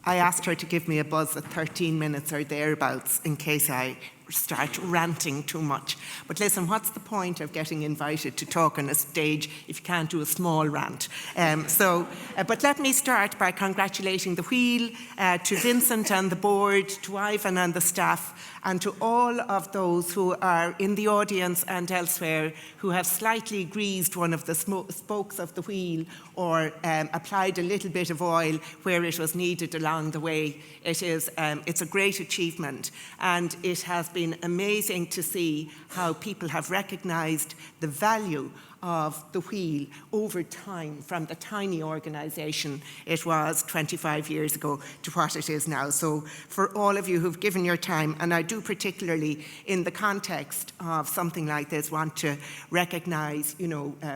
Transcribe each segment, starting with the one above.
I asked her to give me a buzz at 13 minutes or thereabouts in case I start ranting too much. But listen, what's the point of getting invited to talk on a stage if you can't do a small rant? But let me start by congratulating the Wheel, to Vincent and the board, to Ivan and the staff, and to all of those who are in the audience and elsewhere who have slightly greased one of the spokes of the wheel or applied a little bit of oil where it was needed along the way. It's a great achievement, and it has been amazing to see how people have recognised the value of the Wheel over time, from the tiny organisation it was 25 years ago to what it is now. So for all of you who've given your time, and I do particularly in the context of something like this want to recognise,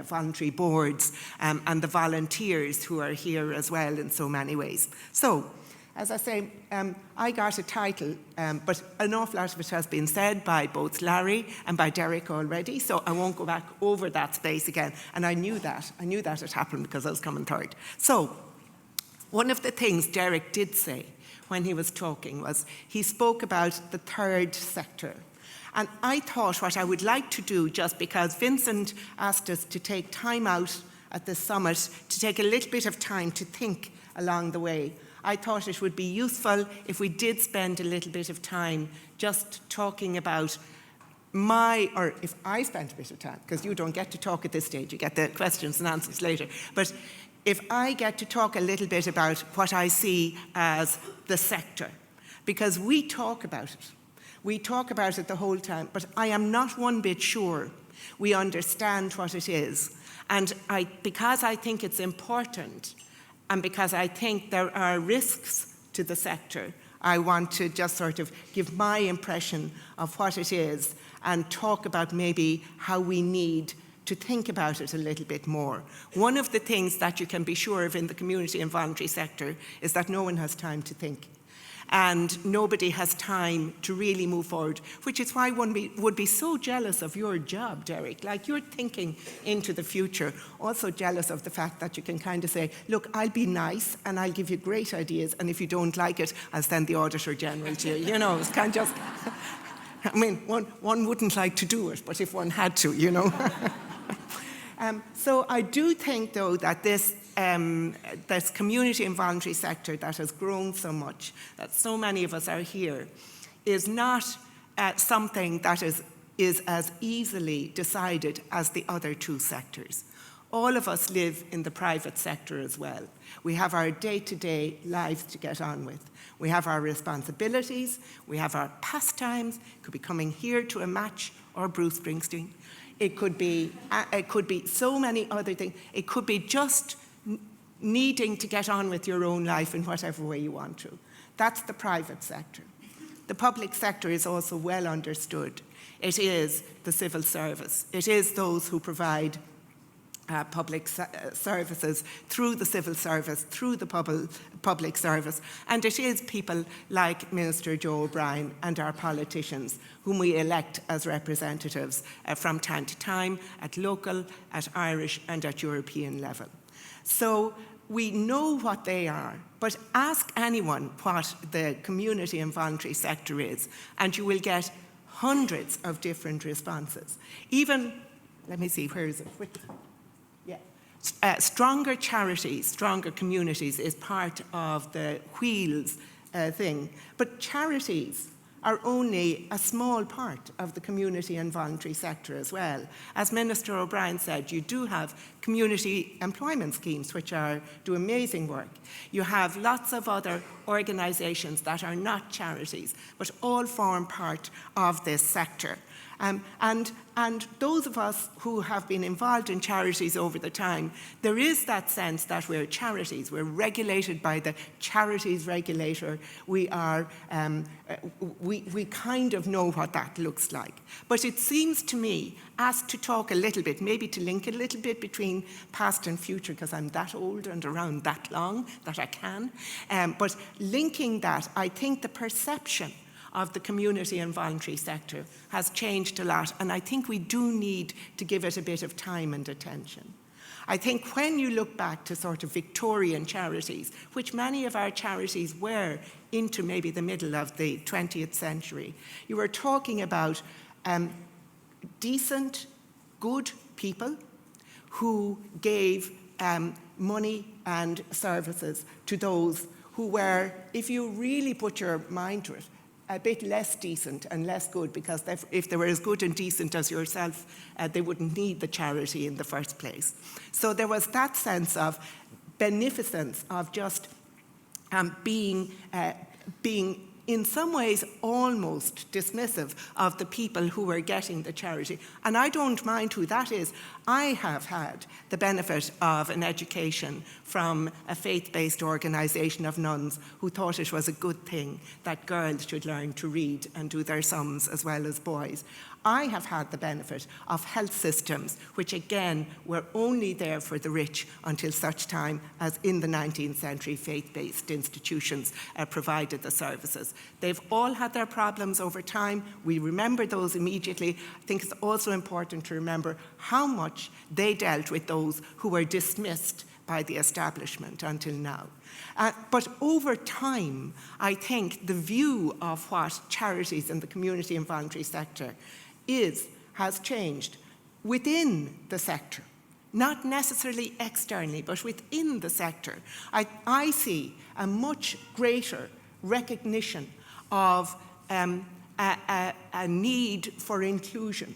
voluntary boards and the volunteers who are here as well in so many ways. So, as I say, I got a title, but an awful lot of it has been said by both Larry and by Derek already, so I won't go back over that space again. And I knew that had happened because I was coming third. So, one of the things Derek did say when he was talking was he spoke about the third sector. And I thought what I would like to do, just because Vincent asked us to take time out at the summit, to take a little bit of time to think along the way, I thought it would be useful if we did spend a little bit of time just talking about or if I spent a bit of time, because you don't get to talk at this stage, you get the questions and answers later, but if I get to talk a little bit about what I see as the sector, because we talk about it. We talk about it the whole time, but I am not one bit sure we understand what it is. And because I think it's important, and because I think there are risks to the sector, I want to just sort of give my impression of what it is and talk about maybe how we need to think about it a little bit more. One of the things that you can be sure of in the community and voluntary sector is that no one has time to think. And nobody has time to really move forward, which is why one would be so jealous of your job, Derek. Like, you're thinking into the future, also jealous of the fact that you can kind of say, look, I'll be nice and I'll give you great ideas, and if you don't like it, I'll send the Auditor General to you. It's kind of just, I mean, one wouldn't like to do it, but if one had to, So I do think, though, that this community and voluntary sector that has grown so much, that so many of us are here, is not something that is as easily decided as the other two sectors. All of us live in the private sector as well. We have our day-to-day lives to get on with. We have our responsibilities, we have our pastimes. Could be coming here to a match or Bruce Springsteen. It could be so many other things. It could be just needing to get on with your own life in whatever way you want to. That's the private sector. The public sector is also well understood. It is the civil service. It is those who provide public services through the civil service, through the public service. And it is people like Minister Joe O'Brien and our politicians whom we elect as representatives from time to time at local, at Irish and at European level. So we know what they are, but ask anyone what the community and voluntary sector is, and you will get hundreds of different responses. Even, let me see, where is it? Stronger charities, stronger communities is part of the Wheels thing. But charities are only a small part of the community and voluntary sector as well. As Minister O'Brien said, you do have community employment schemes which do amazing work. You have lots of other organisations that are not charities, but all form part of this sector. And those of us who have been involved in charities over the time, there is that sense that we're charities. We're regulated by the charities regulator. We kind of know what that looks like. But it seems to me, asked to talk a little bit, maybe to link a little bit between past and future, because I'm that old and around that long that I can. But linking that, I think the perception of the community and voluntary sector has changed a lot, and I think we do need to give it a bit of time and attention. I think when you look back to sort of Victorian charities, which many of our charities were into maybe the middle of the 20th century, you were talking about decent, good people who gave money and services to those who were, if you really put your mind to it, a bit less decent and less good, because if they were as good and decent as yourself, they wouldn't need the charity in the first place. So there was that sense of beneficence, of just being in some ways almost dismissive of the people who were getting the charity. And I don't mind who that is. I have had the benefit of an education from a faith-based organisation of nuns who thought it was a good thing that girls should learn to read and do their sums as well as boys. I have had the benefit of health systems, which again were only there for the rich until such time as in the 19th century faith-based institutions provided the services. They've all had their problems over time. We remember those immediately. I think it's also important to remember how much they dealt with those who were dismissed by the establishment until now. But over time, I think the view of what charities in the community and voluntary sector has changed within the sector, not necessarily externally, but within the sector. I see a much greater recognition of a need for inclusion,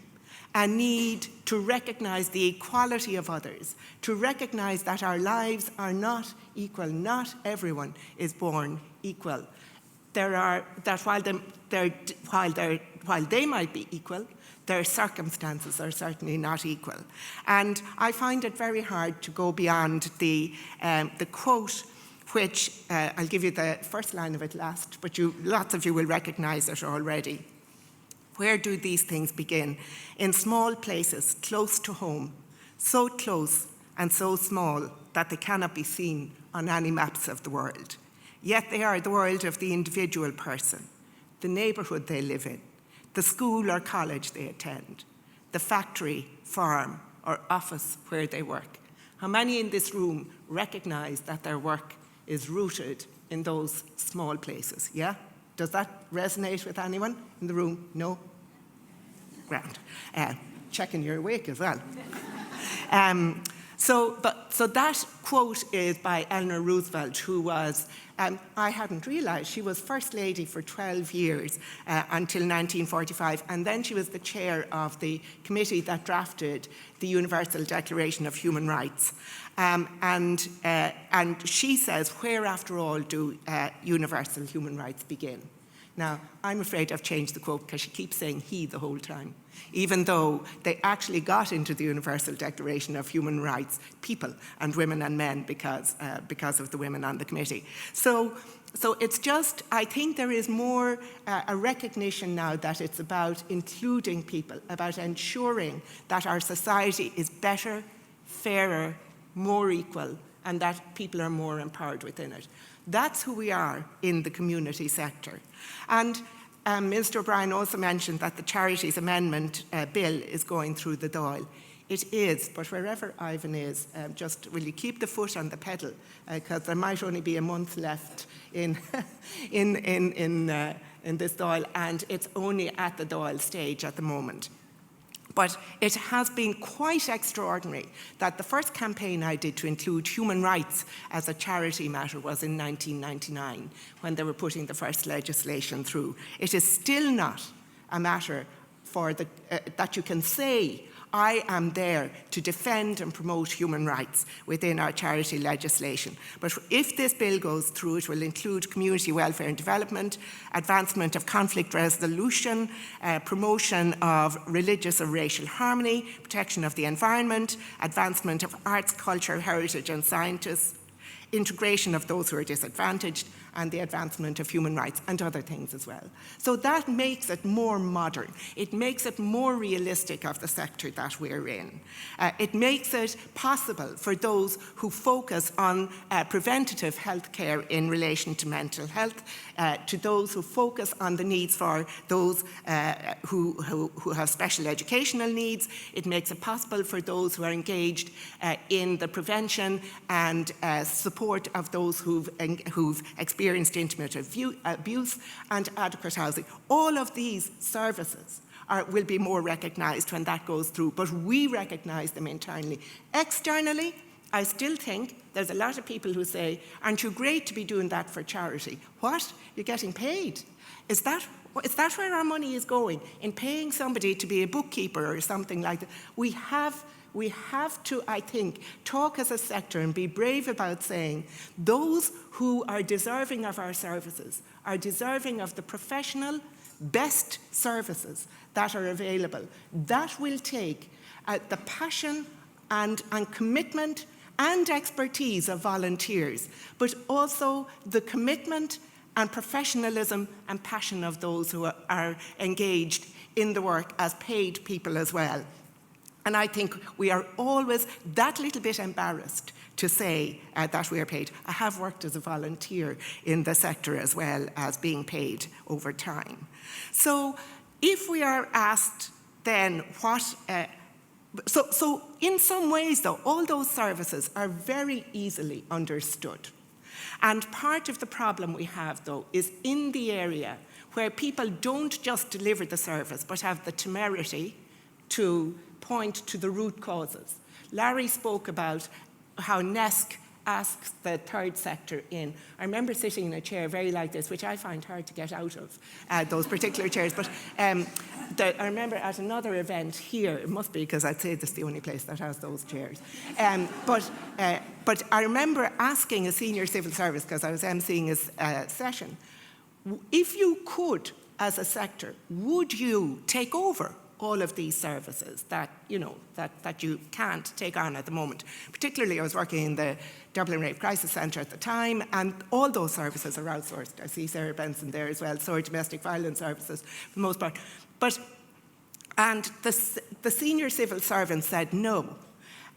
a need to recognise the equality of others, to recognise that our lives are not equal, not everyone is born equal. While they might be equal, their circumstances are certainly not equal. And I find it very hard to go beyond the quote, which I'll give you the first line of it last, but lots of you will recognise it already. Where do these things begin? In small places, close to home, so close and so small that they cannot be seen on any maps of the world. Yet they are the world of the individual person, the neighbourhood they live in, the school or college they attend, the factory, farm, or office where they work. How many in this room recognise that their work is rooted in those small places? Yeah? Does that resonate with anyone in the room? No? Grand. Checking you're awake as well. So that quote is by Eleanor Roosevelt, who was, I hadn't realised, she was First Lady for 12 years until 1945, and then she was the chair of the committee that drafted the Universal Declaration of Human Rights. And she says, where, after all, do universal human rights begin? Now, I'm afraid I've changed the quote because she keeps saying he the whole time, even though they actually got into the Universal Declaration of Human Rights, people and women and men, because of the women on the committee. So it's just, I think there is more a recognition now that it's about including people, about ensuring that our society is better, fairer, more equal, and that people are more empowered within it. That's who we are in the community sector. And Minister O'Brien also mentioned that the Charities Amendment Bill is going through the Dáil. It is, but wherever Ivan is, just will you keep the foot on the pedal, because there might only be a month left in this Dáil, and it's only at the Dáil stage at the moment. But it has been quite extraordinary that the first campaign I did to include human rights as a charity matter was in 1999, when they were putting the first legislation through. It is still not a matter for that you can say, I am there to defend and promote human rights within our charity legislation. But if this bill goes through, it will include community welfare and development, advancement of conflict resolution, promotion of religious or racial harmony, protection of the environment, advancement of arts, culture, heritage and scientists, integration of those who are disadvantaged, and the advancement of human rights and other things as well. So that makes it more modern. It makes it more realistic of the sector that we're in. It makes it possible for those who focus on preventative health care in relation to mental health, to those who focus on the needs for those who have special educational needs. It makes it possible for those who are engaged in the prevention and support of those who've experienced intimate abuse and adequate housing. All of these services will be more recognised when that goes through, but we recognise them internally. Externally, I still think there's a lot of people who say, aren't you great to be doing that for charity? What? You're getting paid. Is that where our money is going? In paying somebody to be a bookkeeper or something like that? We have to, I think, talk as a sector and be brave about saying those who are deserving of our services are deserving of the professional, best services that are available. That will take the passion and commitment and expertise of volunteers, but also the commitment and professionalism and passion of those who are engaged in the work as paid people as well. And I think we are always that little bit embarrassed to say that we are paid. I have worked as a volunteer in the sector as well as being paid over time. So if we are asked then what... So in some ways, though, all those services are very easily understood. And part of the problem we have, though, is in the area where people don't just deliver the service, but have the temerity to point to the root causes. Larry spoke about how NESC asks the third sector in. I remember sitting in a chair very like this, which I find hard to get out of, those particular chairs. But I remember at another event here, it must be because I'd say this is the only place that has those chairs. But I remember asking a senior civil service, because I was emceeing a session, if you could, as a sector, would you take over all of these services that you can't take on at the moment? Particularly, I was working in the Dublin Rape Crisis Centre at the time, and all those services are outsourced. I see Sarah Benson there as well, so are domestic violence services for the most part. And the senior civil servants said no.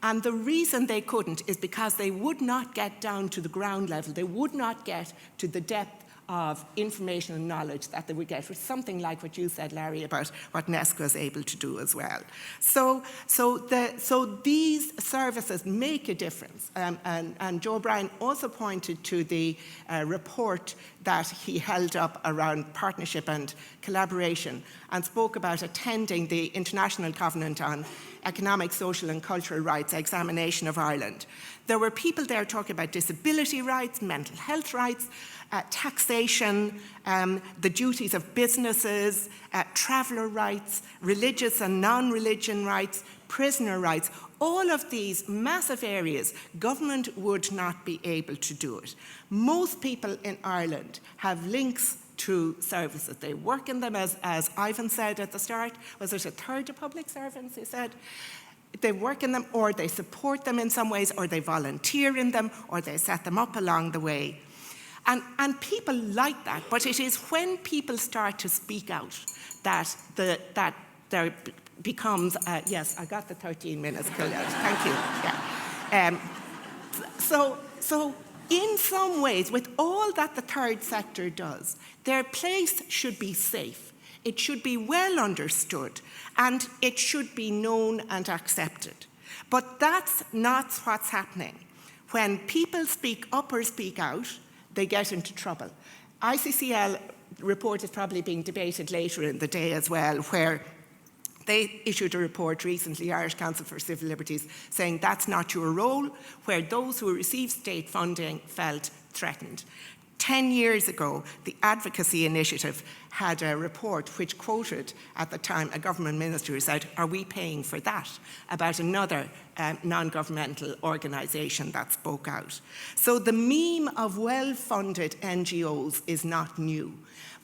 And the reason they couldn't is because they would not get down to the ground level. They would not get to the depth of information and knowledge that they would get, which is something like what you said, Larry, about what NESC was able to do as well. So these services make a difference. And Joe Bryan also pointed to the report that he held up around partnership and collaboration and spoke about attending the International Covenant on Economic, Social and Cultural Rights examination of Ireland. There were people there talking about disability rights, mental health rights, taxation, the duties of businesses, traveller rights, religious and non-religion rights, prisoner rights. All of these massive areas, government would not be able to do it. Most people in Ireland have links to services. They work in them, as Ivan said at the start. Was it a third of public servants, he said? They work in them, or they support them in some ways, or they volunteer in them, or they set them up along the way. And people like that, but it is when people start to speak out that there becomes, yes, I got the 13 minutes, Colette, thank you. Yeah. So in some ways, with all that the third sector does, their place should be safe. It should be well understood, and it should be known and accepted. But that's not what's happening. When people speak up or speak out, they get into trouble. ICCL report is probably being debated later in the day as well, where they issued a report recently, Irish Council for Civil Liberties, saying that's not your role, where those who receive state funding felt threatened. 10 years ago, the Advocacy Initiative had a report which quoted, at the time, a government minister who said, are we paying for that? About another non-governmental organisation that spoke out. So the meme of well-funded NGOs is not new,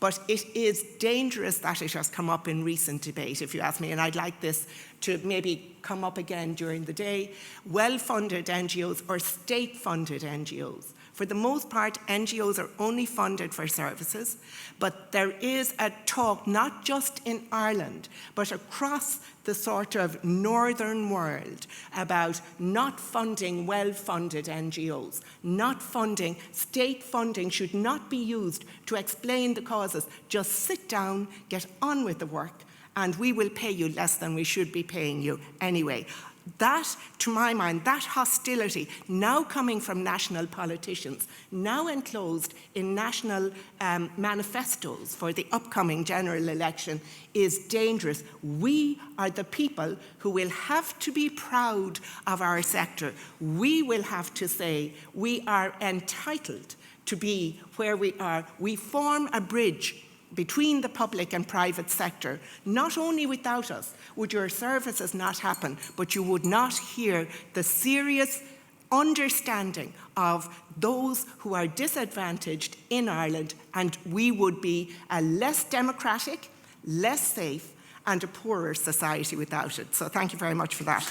but it is dangerous that it has come up in recent debate, if you ask me, and I'd like this to maybe come up again during the day. Well-funded NGOs or state-funded NGOs. For the most part, NGOs are only funded for services, but there is a talk, not just in Ireland, but across the sort of northern world about not funding well-funded NGOs, not funding, state funding should not be used to explain the causes. Just sit down, get on with the work, and we will pay you less than we should be paying you anyway. That, to my mind, that hostility now coming from national politicians, now enclosed in national manifestos for the upcoming general election, is dangerous. We are the people who will have to be proud of our sector. We will have to say we are entitled to be where we are. We form a bridge between the public and private sector. Not only without us would your services not happen, but you would not hear the serious understanding of those who are disadvantaged in Ireland, and we would be a less democratic, less safe, and a poorer society without it. So thank you very much for that.